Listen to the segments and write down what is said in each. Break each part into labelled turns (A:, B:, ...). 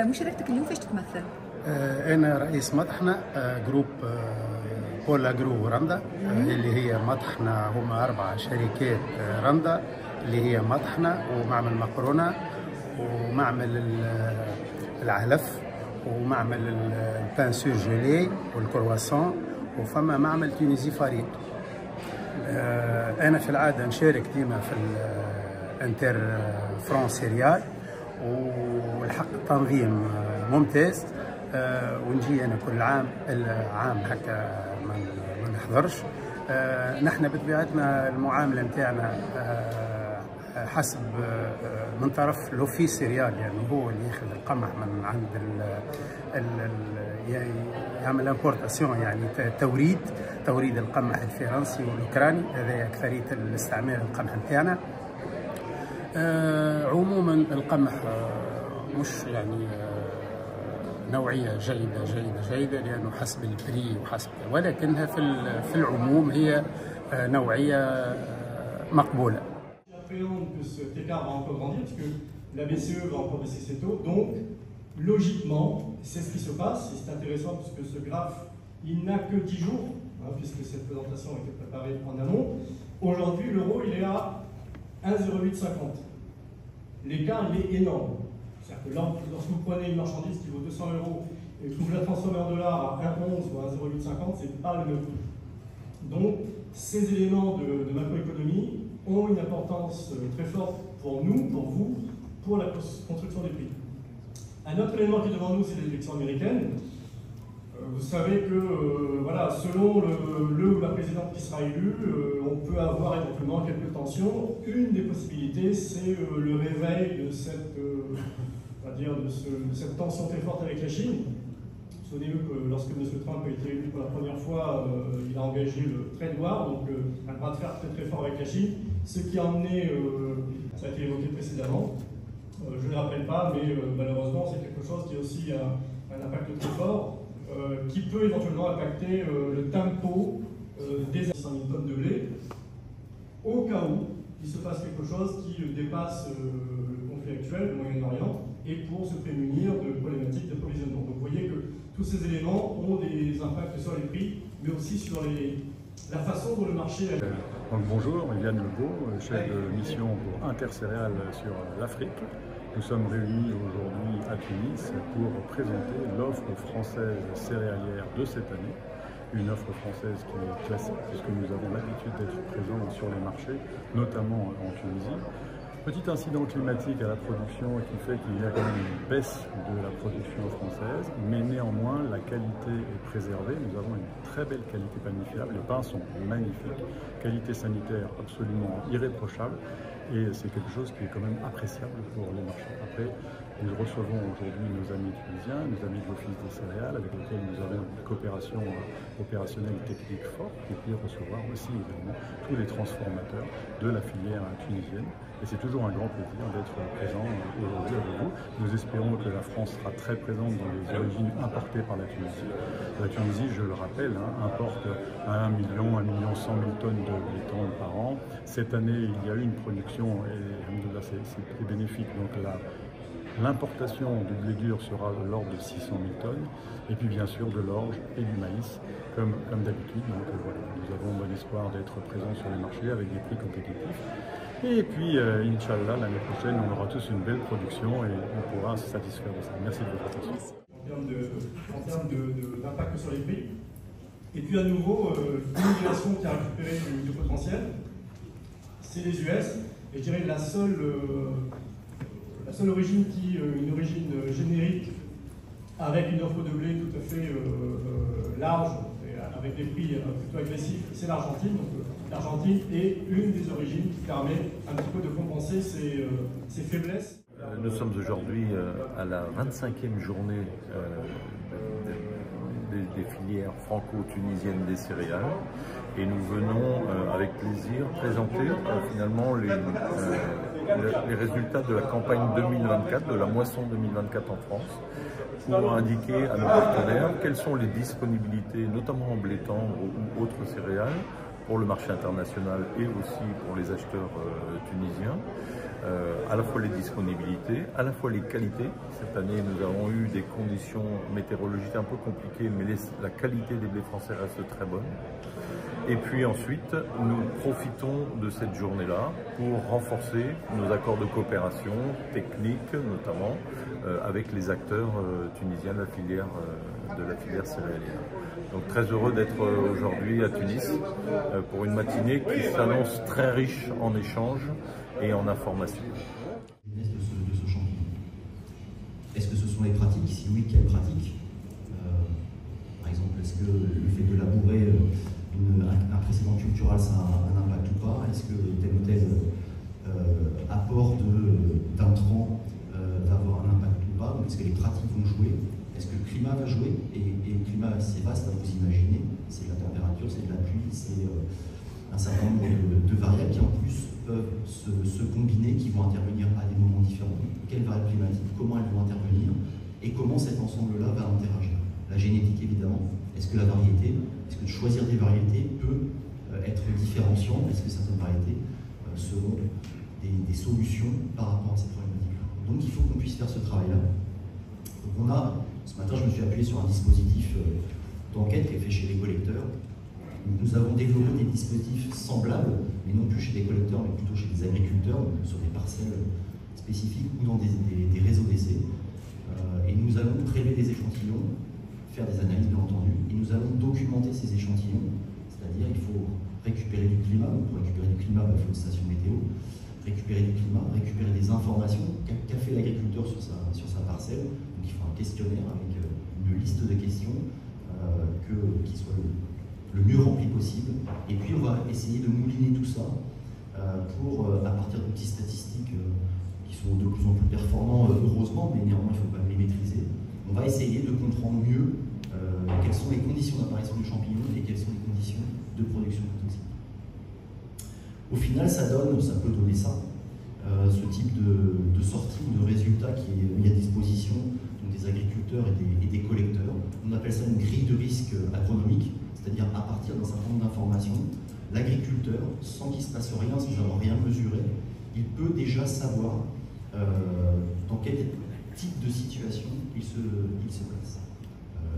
A: مشاركتك اليوم فاش تتمثل؟
B: أنا رئيس مطحنة جروب بول أجرو رندا، اللي هي مطحنة، هما 4 شركات رندا اللي هي مطحنة ومعمل مقرونة ومعمل العلف ومعمل البان سورجيلي والكرواسون، وفما معمل تونسي فريق. أنا في العادة نشارك ديما في الانتر فرانس سيريال، والحق تنظيم ممتاز، ونجي أنا كل عام هكا ما نحضرش. نحن بطبيعتنا المعاملة نتاعنا حسب من طرف لوفيس سيريال، يعني هو اللي ياخذ القمح من عند يعمل امبورتاسيون، يعني توريد القمح الفرنسي والاوكراني، هذا اكثريه الاستعمال القمح نتاعنا. عموما القمح مش يعني نوعيه جيده لانه حسب البري وحسب، ولكنها في العموم هي نوعيه مقبوله.
C: Que cet écart va encore grandir, parce que la BCE va encore baisser ses taux. Donc, logiquement, c'est ce qui se passe. Et c'est intéressant puisque ce graphe, il n'a que 10 jours, hein, puisque cette présentation a été préparée en amont. Aujourd'hui, l'euro, il est à 1,0850. L'écart, il est énorme. C'est-à-dire que lorsque vous prenez une marchandise qui vaut 200 € et que vous la transformez en dollars à 1,11 ou à 1,0850, c'est pas le même prix. Donc, ces éléments de macroéconomie ont une importance très forte pour nous, pour vous, pour la construction des prix. Un autre élément qui est devant nous, c'est les élections américaines. Vous savez que voilà, selon le ou la présidente qui sera élue, on peut avoir éventuellement quelques tensions. Une des possibilités, c'est le réveil de cette tension très forte avec la Chine. Souvenez-vous que lorsque M. Trump a été élu pour la première fois, il a engagé le trade war, donc un bras de fer très fort avec la Chine, ce qui a amené, ça a été évoqué précédemment, je ne le rappelle pas, mais malheureusement c'est quelque chose qui a aussi un impact très fort, qui peut éventuellement impacter le tempo des 100 000 tonnes de blé, au cas où il se passe quelque chose qui dépasse le conflit actuel, le Moyen-Orient, et pour se prémunir de problématiques d'approvisionnement. Donc vous voyez que tous ces éléments ont des impacts sur les prix, mais aussi sur la façon dont le marché...
D: Donc bonjour, Yann Lebeau, chef de mission pour Intercéréales sur l'Afrique. Nous sommes réunis aujourd'hui à Tunis pour présenter l'offre française céréalière de cette année. Une offre française qui est classique, puisque nous avons l'habitude d'être présents sur les marchés, notamment en Tunisie. Petit incident climatique à la production qui fait qu'il y a quand même une baisse de la production française, mais néanmoins la qualité est préservée. Nous avons une très belle qualité panifiable, les pains sont magnifiques, qualité sanitaire absolument irréprochable, et c'est quelque chose qui est quand même appréciable pour les marchés. Après, nous recevons aujourd'hui nos amis tunisiens, nos amis de l'Office des céréales, avec lesquels nous avons une coopération opérationnelle technique forte, et puis recevoir aussi également tous les transformateurs de la filière tunisienne. Et c'est toujours un grand plaisir d'être présent aujourd'hui avec vous. Nous espérons que la France sera très présente dans les origines importées par la Tunisie. La Tunisie, je le rappelle, importe 1 million 100 000 tonnes de blé tendre par an. Cette année, il y a eu une production, et c'est bénéfique. Donc l'importation du blé dur sera de l'ordre de 600 000 tonnes, et puis bien sûr de l'orge et du maïs, comme d'habitude. Donc voilà, nous avons bon espoir d'être présents sur les marchés avec des prix compétitifs. Et puis, Inch'Allah, l'année prochaine, on aura tous une belle production et on pourra se satisfaire de ça. Merci de votre attention.
C: En termes d'impact sur les prix. Et puis à nouveau, l'immigration qui a récupéré du potentiel, c'est les US. Et je dirais la seule origine une origine générique, avec une offre de blé tout à fait large, avec des prix plutôt agressifs, c'est l'Argentine. Donc l'Argentine est une des origines qui permet un petit peu de compenser ces faiblesses.
E: Nous sommes aujourd'hui à la 25e journée des filières franco-tunisiennes des céréales, et nous venons avec plaisir présenter finalement les résultats de la campagne 2024, de la moisson 2024 en France, pour indiquer à nos partenaires quelles sont les disponibilités, notamment en blé tendre ou autres céréales, pour le marché international et aussi pour les acheteurs tunisiens. À la fois les disponibilités, à la fois les qualités. Cette année, nous avons eu des conditions météorologiques un peu compliquées, mais la qualité des blés français reste très bonne. Et puis ensuite, nous profitons de cette journée-là pour renforcer nos accords de coopération technique, notamment avec les acteurs tunisiens de la filière céréalière. Donc très heureux d'être aujourd'hui à Tunis pour une matinée qui s'annonce très riche en échanges et en informations.
A: De ce champignon. Est-ce que ce sont les pratiques? Si oui, quelles pratiques? Par exemple, est-ce que le fait de labourer un précédent cultural, ça a un impact ou pas? Est-ce que tel ou tel apport d'intrants va avoir un impact ou pas? Est-ce que les pratiques vont jouer? Est-ce que le climat va jouer? Et le climat, c'est vaste à vous imaginer. C'est de la température, c'est de la pluie, c'est un certain nombre de variables qui en plus peuvent se combiner, qui vont intervenir à des moments différents. Quelles variables climatiques? Comment elles vont intervenir? Et comment cet ensemble-là va interagir? La génétique, évidemment. Est-ce que la variété, est-ce que choisir des variétés peut être différenciant? Est-ce que certaines variétés seront des solutions par rapport à ces problématiques-là? Donc il faut qu'on puisse faire ce travail-là. Ce matin, je me suis appuyé sur un dispositif d'enquête qui est fait chez les collecteurs. Nous avons développé des dispositifs semblables, mais non plus chez des collecteurs, mais plutôt chez des agriculteurs, donc sur des parcelles spécifiques ou dans des réseaux d'essais. Et nous allons prélever des échantillons, faire des analyses bien entendu, et nous allons documenter ces échantillons, c'est-à-dire il faut récupérer du climat, donc pour récupérer du climat, il faut une station météo, récupérer du climat, récupérer des informations, qu'a fait l'agriculteur sur sa parcelle, donc il faut un questionnaire avec une liste de questions qui soit le mieux rempli possible, et puis on va essayer de mouliner tout ça pour, à partir d'outils statistiques qui sont de plus en plus performants, heureusement, mais néanmoins il faut quand même les maîtriser. On va essayer de comprendre mieux quelles sont les conditions d'apparition du champignon et quelles sont les conditions de production toxique. Au final, ça peut donner ça, ce type de sortie ou de résultat qui est mis à disposition donc des agriculteurs et des collecteurs. On appelle ça une grille de risque agronomique, c'est-à-dire à partir d'un certain nombre d'informations, l'agriculteur, sans qu'il ne se passe rien, sans avoir rien mesuré, il peut déjà savoir dans quel type de situation il se place.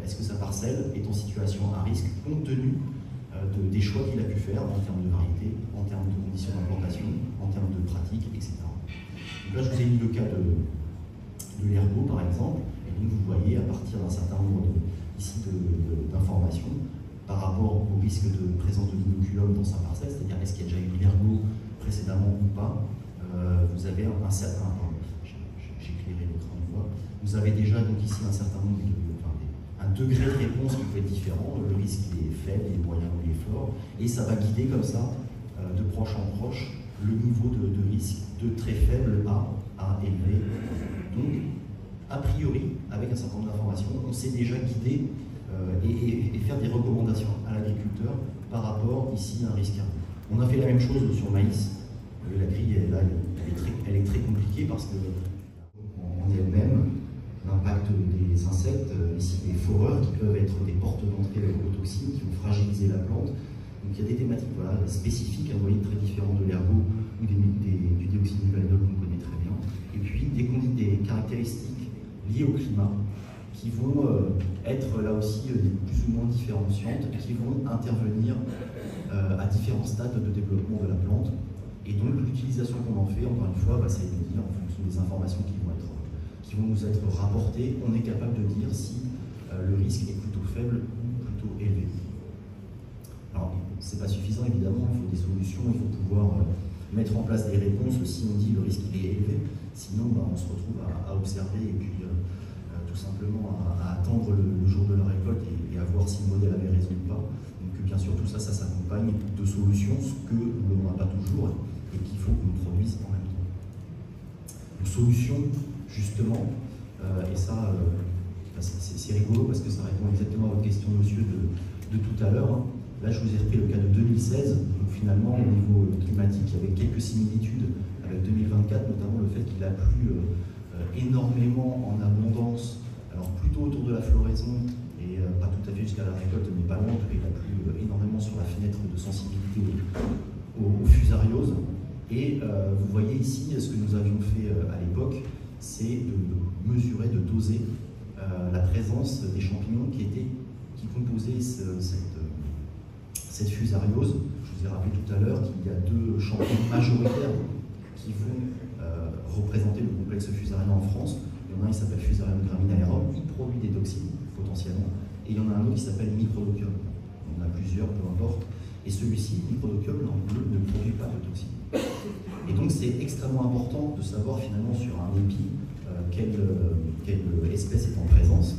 A: Est-ce que sa parcelle est en situation à risque compte tenu des choix qu'il a pu faire en termes de variété, en termes de conditions d'implantation, en termes de pratiques, etc. Donc là, je vous ai mis le cas de l'ergot, par exemple, et donc vous voyez à partir d'un certain nombre d'informations par rapport au risque de présence de l'inoculum dans sa parcelle, c'est-à-dire est-ce qu'il y a déjà eu de l'ergot précédemment ou pas, vous avez un certain... J'ai éclairé l'écran de voix. Vous avez déjà donc ici un certain nombre un degré de réponse qui peut être différent, le risque est faible, il est moyen ou il est fort, et ça va guider comme ça, de proche en proche, le niveau de risque de très faible à élevé. Donc, a priori, avec un certain nombre d'informations, on sait déjà guider et faire des recommandations à l'agriculteur par rapport ici à un risque. On a fait la même chose sur le maïs. La grille, là, elle est très compliquée parce que en elle-même, l'impact des insectes, ici des foreurs qui peuvent être des portes d'entrée aux toxines, qui vont fragiliser la plante. Donc il y a des thématiques spécifiques, vous voyez, très différentes de l'ergot ou du dioxyde de validol qu'on connaît très bien. Et puis des caractéristiques liées au climat qui vont être là aussi plus ou moins différenciantes, qui vont intervenir à différents stades de développement de la plante. Et donc l'utilisation qu'on en fait, encore une fois, c'est de dire en fonction des informations qui vont nous être rapportées, on est capable de dire si le risque est plutôt faible ou plutôt élevé. Alors, c'est pas suffisant évidemment, il faut des solutions, il faut pouvoir mettre en place des réponses si on dit le risque est élevé, sinon on se retrouve à observer et puis tout simplement à attendre le jour de la récolte et à voir si le modèle avait raison ou pas. Donc bien sûr tout ça, ça s'accompagne de solutions, ce que l'on n'a pas toujours et qu'il faut qu'on produise en même temps. Une solution justement, et ça c'est rigolo parce que ça répond exactement à votre question monsieur de tout à l'heure. Là je vous ai repris le cas de 2016, donc finalement au niveau climatique il y avait quelques similitudes avec 2024, notamment le fait qu'il a plu énormément en abondance, alors plutôt autour de la floraison et pas tout à fait jusqu'à la récolte, mais pas loin, en tout cas il a plu énormément sur la fenêtre de sensibilité aux fusarioses. Et vous voyez ici, ce que nous avions fait à l'époque, c'est de mesurer, de doser la présence des champignons qui composaient cette fusariose. Je vous ai rappelé tout à l'heure qu'il y a 2 champignons majoritaires qui vont représenter le complexe fusarien en France. Il y en a un qui s'appelle Fusarium graminaerum, il produit des toxines potentiellement, et il y en a un autre qui s'appelle Microdochium. Il y en a plusieurs, peu importe. Et celui-ci, Microdochium, en bleu, ne produit pas de toxines. Et donc c'est extrêmement important de savoir finalement sur un épi quelle espèce est en présence.